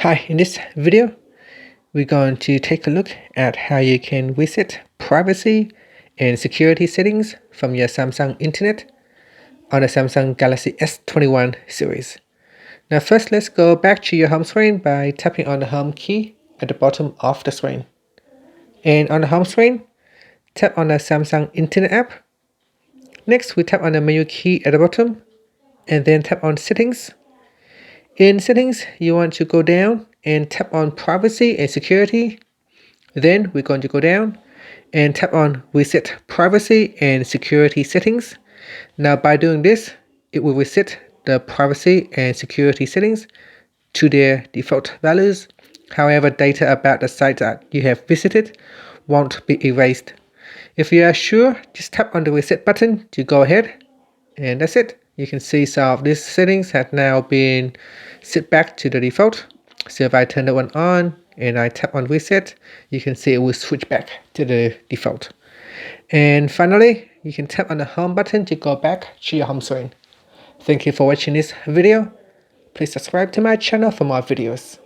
Hi, in this video, we're going to take a look at how you can reset privacy and security settings from your Samsung Internet on the Samsung Galaxy S21 series. Now first, let's go back to your home screen by tapping on the home key at the bottom of the screen. And on the home screen, tap on the Samsung Internet app. Next, we tap on the menu key at the bottom and then tap on Settings. In Settings, you want to go down and tap on Privacy and Security. Then we're going to go down and tap on Reset Privacy and Security Settings. Now by doing this, it will reset the privacy and security settings to their default values. However, data about the site that you have visited won't be erased. If you are sure, just tap on the reset button to go ahead, and that's it. You can see some of these settings have now been set back to the default. So if I turn that one on and I tap on reset, you can see it will switch back to the default. And finally, you can tap on the home button to go back to your home screen. Thank you for watching this video. Please subscribe to my channel for more videos.